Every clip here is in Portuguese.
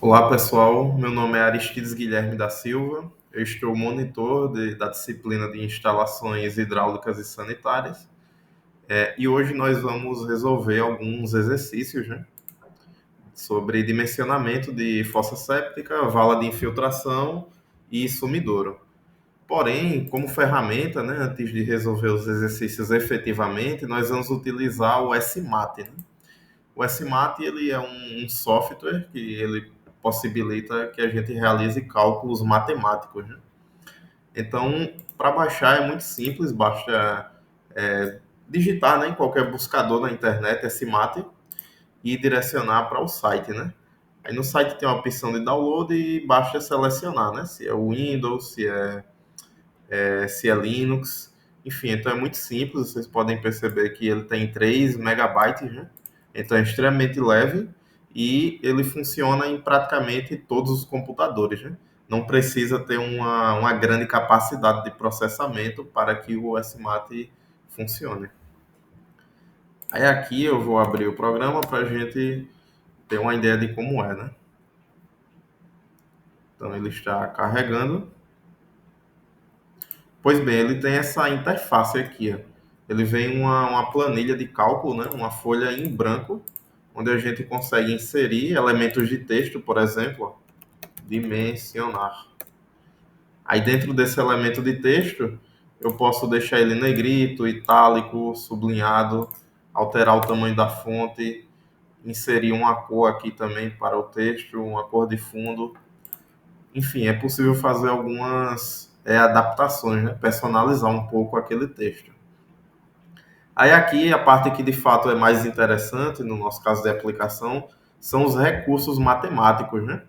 Olá pessoal, meu nome é Aristides Guilherme da Silva, eu estou monitor da disciplina de instalações hidráulicas e sanitárias e hoje nós vamos resolver alguns exercícios, né, sobre dimensionamento de fossa séptica, vala de infiltração e sumidouro. Porém, como ferramenta, né, antes de resolver os exercícios efetivamente, nós vamos utilizar o SMAT, né? O SMAT ele é um software que ele possibilita que a gente realize cálculos matemáticos, né? Então, para baixar é muito simples, basta digitar, né, em qualquer buscador na internet SMAT e direcionar para o site, né? Aí no site tem uma opção de download e basta selecionar, né? Se é Windows, se é Linux, enfim, então é muito simples, vocês podem perceber que ele tem 3 megabytes, né? Então é extremamente leve e ele funciona em praticamente todos os computadores, né? Não precisa ter uma grande capacidade de processamento para que o SMAT funcione. Aí aqui eu vou abrir o programa para a gente ter uma ideia de como é, né? Então ele está carregando. Pois bem, ele tem essa interface aqui, ó. Ele vem uma planilha de cálculo, né? Uma folha em branco, onde a gente consegue inserir elementos de texto, por exemplo, ó, dimensionar. Aí dentro desse elemento de texto, eu posso deixar ele negrito, itálico, sublinhado, alterar o tamanho da fonte, inserir uma cor aqui também para o texto, uma cor de fundo. Enfim, é possível fazer algumas adaptações, né? Personalizar um pouco aquele texto. Aí aqui, a parte que de fato é mais interessante, no nosso caso de aplicação, são os recursos matemáticos, né?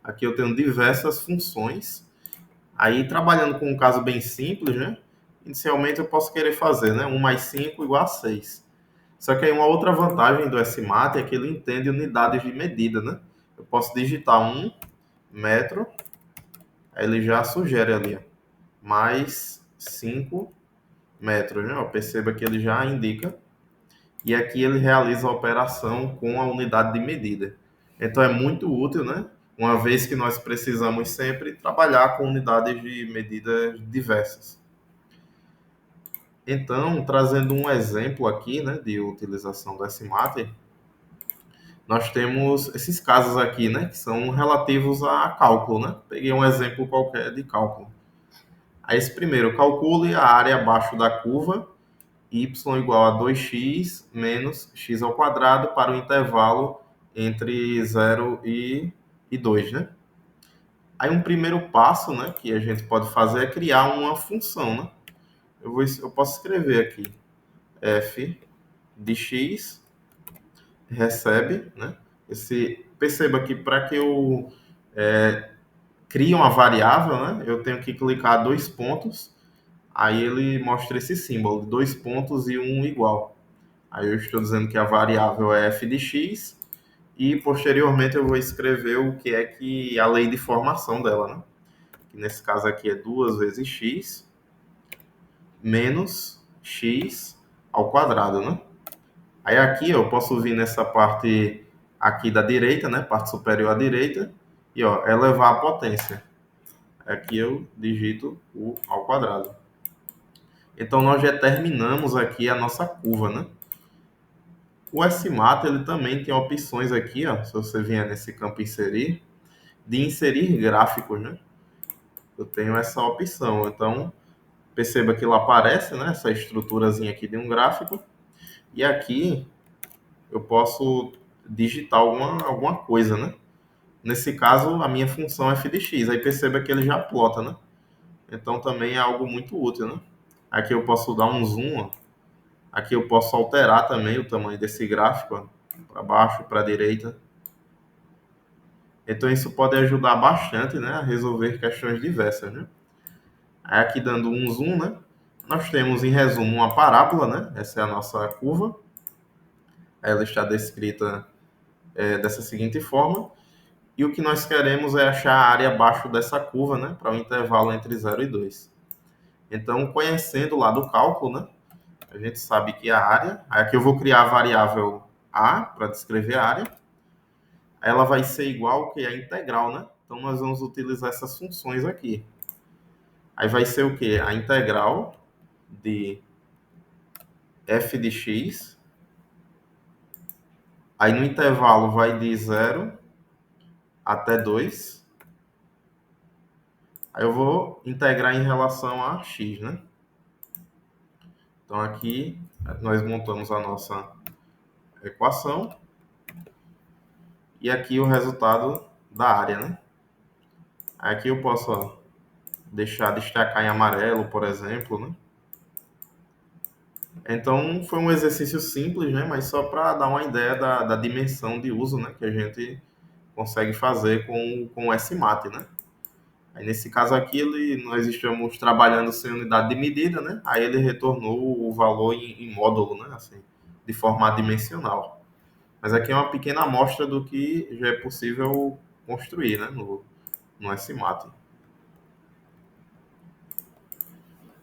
Aqui eu tenho diversas funções. Aí, trabalhando com um caso bem simples, né? Inicialmente eu posso querer fazer, né? 1 mais 5 igual a 6. Só que aí uma outra vantagem do SMAT é que ele entende unidades de medida, né? Eu posso digitar 1 metro, aí ele já sugere ali, ó, mais 5 metros, né? Ó, perceba que ele já indica. E aqui ele realiza a operação com a unidade de medida. Então é muito útil, né? Uma vez que nós precisamos sempre trabalhar com unidades de medidas diversas. Então, trazendo um exemplo aqui, né, de utilização do SMAT, nós temos esses casos aqui, né, que são relativos a cálculo, né? Peguei um exemplo qualquer de cálculo. Aí, esse primeiro, calcule a área abaixo da curva y igual a 2x menos x ao quadrado para o intervalo entre 0 e 2, né? Aí um primeiro passo, né, que a gente pode fazer é criar uma função, né? Eu posso escrever aqui f de x recebe, né? Perceba que para que eu crie uma variável, né, eu tenho que clicar dois pontos, aí ele mostra esse símbolo, dois pontos e um igual. Aí eu estou dizendo que a variável é f de x e posteriormente eu vou escrever o que é que a lei de formação dela, né? Que nesse caso aqui é 2 vezes x menos x ao quadrado, né? Aí aqui eu posso vir nessa parte aqui da direita, né? Parte superior à direita e ó, elevar a potência. Aqui eu digito o ao quadrado. Então nós já terminamos aqui a nossa curva, né? O SMAT ele também tem opções aqui, ó, se você vier nesse campo inserir, de inserir gráficos, né? Eu tenho essa opção. Então, perceba que lá aparece, né, essa estruturazinha aqui de um gráfico. E aqui eu posso digitar alguma coisa, né? Nesse caso, a minha função é f de x. Aí perceba que ele já plota, né? Então também é algo muito útil, né? Aqui eu posso dar um zoom, ó. Aqui eu posso alterar também o tamanho desse gráfico, para baixo, para a direita. Então isso pode ajudar bastante, né, a resolver questões diversas, né? Aí aqui dando um zoom, né, nós temos em resumo uma parábola, né? Essa é a nossa curva. Ela está descrita dessa seguinte forma. E o que nós queremos é achar a área abaixo dessa curva, né, para o intervalo entre 0 e 2. Então, conhecendo lá do cálculo, né, a gente sabe que a área... Aí aqui eu vou criar a variável A para descrever a área. Aí ela vai ser igual que a integral, né? Então nós vamos utilizar essas funções aqui. Aí vai ser o quê? A integral de f de x. Aí no intervalo vai de 0 até 2. Aí eu vou integrar em relação a x, né? Então aqui nós montamos a nossa equação. E aqui o resultado da área, né? Aqui eu posso, ó, deixar destacar em amarelo, por exemplo, né? Então foi um exercício simples, né? Mas só para dar uma ideia da dimensão de uso, né? Que a gente consegue fazer com o SMAT, né? Aí nesse caso aqui nós estamos trabalhando sem unidade de medida, né? Aí ele retornou o valor em módulo, né? Assim, de formato dimensional. Mas aqui é uma pequena amostra do que já é possível construir, né? No SMAT.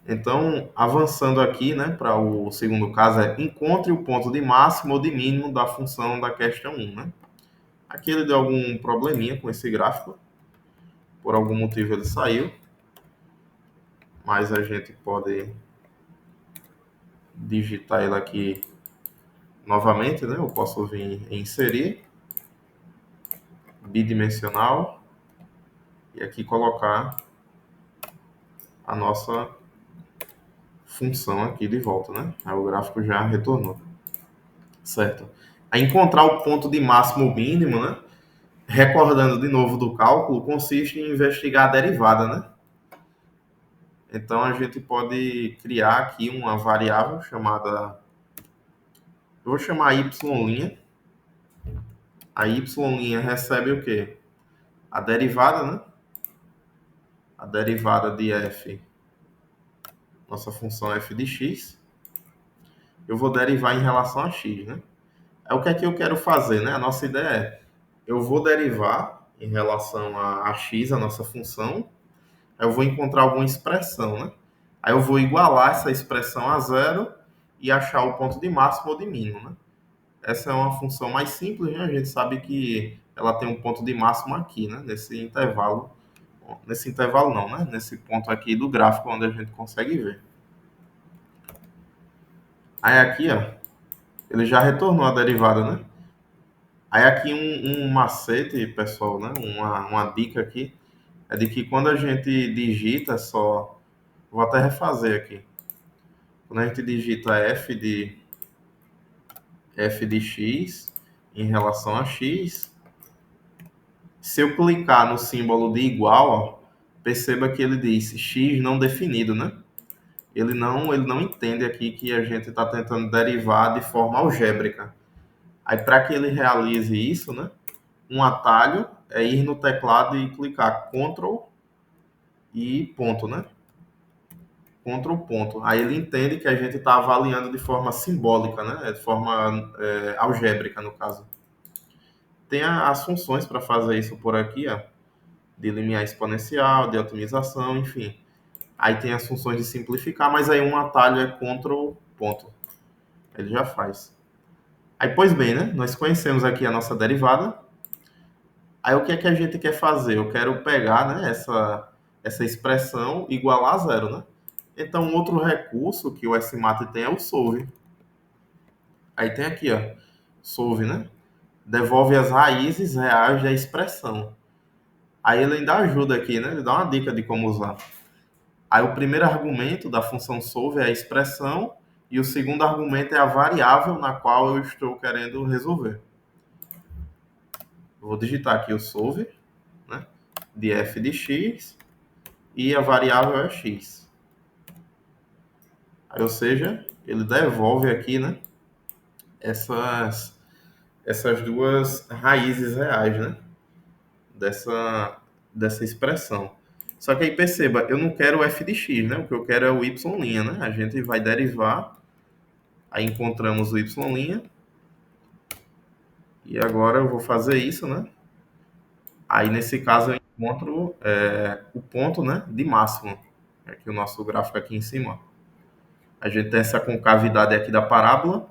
Então, avançando aqui, né, para o segundo caso, encontre o ponto de máximo ou de mínimo da função da questão 1, né? Aqui ele deu algum probleminha com esse gráfico, por algum motivo ele saiu, mas a gente pode digitar ele aqui novamente, né? Eu posso vir em inserir, bidimensional, e aqui colocar a nossa função aqui de volta, né? Aí o gráfico já retornou, certo? Aí encontrar o ponto de máximo ou mínimo, né? Recordando de novo do cálculo, consiste em investigar a derivada, né? Então a gente pode criar aqui uma variável chamada, eu vou chamar y'. A y' recebe o quê? A derivada, né? A derivada de f, nossa função f de x. Eu vou derivar em relação a x, né? É o que é que eu quero fazer, né? A nossa ideia é, eu vou derivar em relação a x, a nossa função. Aí eu vou encontrar alguma expressão, né? Aí eu vou igualar essa expressão a zero e achar o ponto de máximo ou de mínimo, né? Essa é uma função mais simples, né? A gente sabe que ela tem um ponto de máximo aqui, né? Nesse intervalo. Nesse intervalo não, né? Nesse ponto aqui do gráfico onde a gente consegue ver. Aí aqui, ó, ele já retornou a derivada, né? Aí aqui um macete, pessoal, né? Uma dica aqui é de que quando a gente digita só, vou até refazer aqui. Quando a gente digita f de x em relação a x, se eu clicar no símbolo de igual, ó, perceba que ele diz x não definido, né? Ele não entende aqui que a gente está tentando derivar de forma algébrica. Aí, para que ele realize isso, né? Um atalho é ir no teclado e clicar Ctrl e ponto, né? Ctrl ponto. Aí ele entende que a gente está avaliando de forma simbólica, né? De forma algébrica, no caso. Tem as funções para fazer isso por aqui, ó, de limiar exponencial, de otimização, enfim. Aí tem as funções de simplificar, mas aí um atalho é Ctrl ponto. Ele já faz. Aí, pois bem, né? Nós conhecemos aqui a nossa derivada. Aí o que é que a gente quer fazer? Eu quero pegar, né, essa expressão igualar a zero, né? Então, outro recurso que o SMAT tem é o solve. Aí tem aqui, ó, solve, né? Devolve as raízes reais da expressão. Aí ele ainda ajuda aqui, né? Ele dá uma dica de como usar. Aí o primeiro argumento da função solve é a expressão e o segundo argumento é a variável na qual eu estou querendo resolver. Eu vou digitar aqui o solve, né? De f de x e a variável é x. Aí, ou seja, ele devolve aqui, né? Essas duas raízes reais, né? Dessa expressão. Só que aí perceba, eu não quero o f de x, né? O que eu quero é o y', né? A gente vai derivar, aí encontramos o y', e agora eu vou fazer isso, né? Aí nesse caso eu encontro o ponto, né, de máximo. Aqui o nosso gráfico aqui em cima. A gente tem essa concavidade aqui da parábola,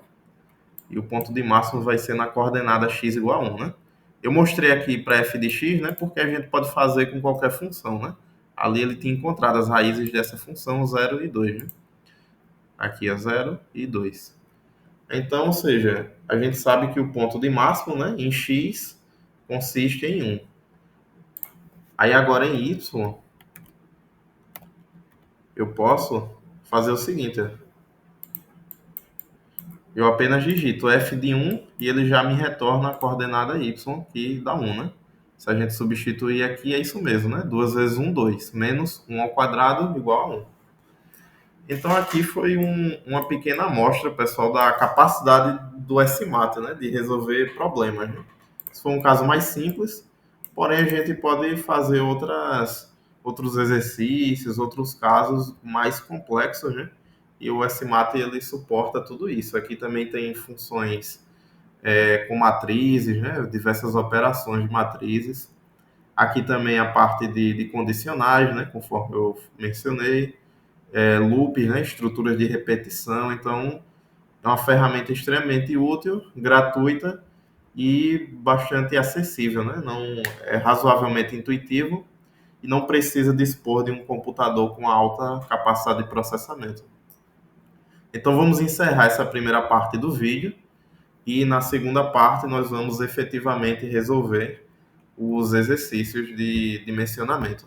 e o ponto de máximo vai ser na coordenada x igual a 1, né? Eu mostrei aqui para f de x, né, porque a gente pode fazer com qualquer função, né? Ali ele tinha encontrado as raízes dessa função 0 e 2, né? Aqui é 0 e 2. Então, ou seja, a gente sabe que o ponto de máximo, né, em x consiste em 1. Aí agora em y, eu posso fazer o seguinte, eu apenas digito f de 1 e ele já me retorna a coordenada y, que dá 1, né? Se a gente substituir aqui, é isso mesmo, né? 2 vezes 1, 2. Menos 1 ao quadrado igual a 1. Então aqui foi uma pequena amostra, pessoal, da capacidade do SMAT, né? De resolver problemas, né? Se for um caso mais simples, porém a gente pode fazer outros exercícios, outros casos mais complexos, né? E o SMAT ele suporta tudo isso. Aqui também tem funções com matrizes, né? Diversas operações de matrizes. Aqui também a parte de condicionais, né? Conforme eu mencionei, loops, né? Estruturas de repetição. Então é uma ferramenta extremamente útil, gratuita e bastante acessível, né? Não é razoavelmente intuitivo e não precisa dispor de um computador com alta capacidade de processamento. Então vamos encerrar essa primeira parte do vídeo e na segunda parte nós vamos efetivamente resolver os exercícios de dimensionamento.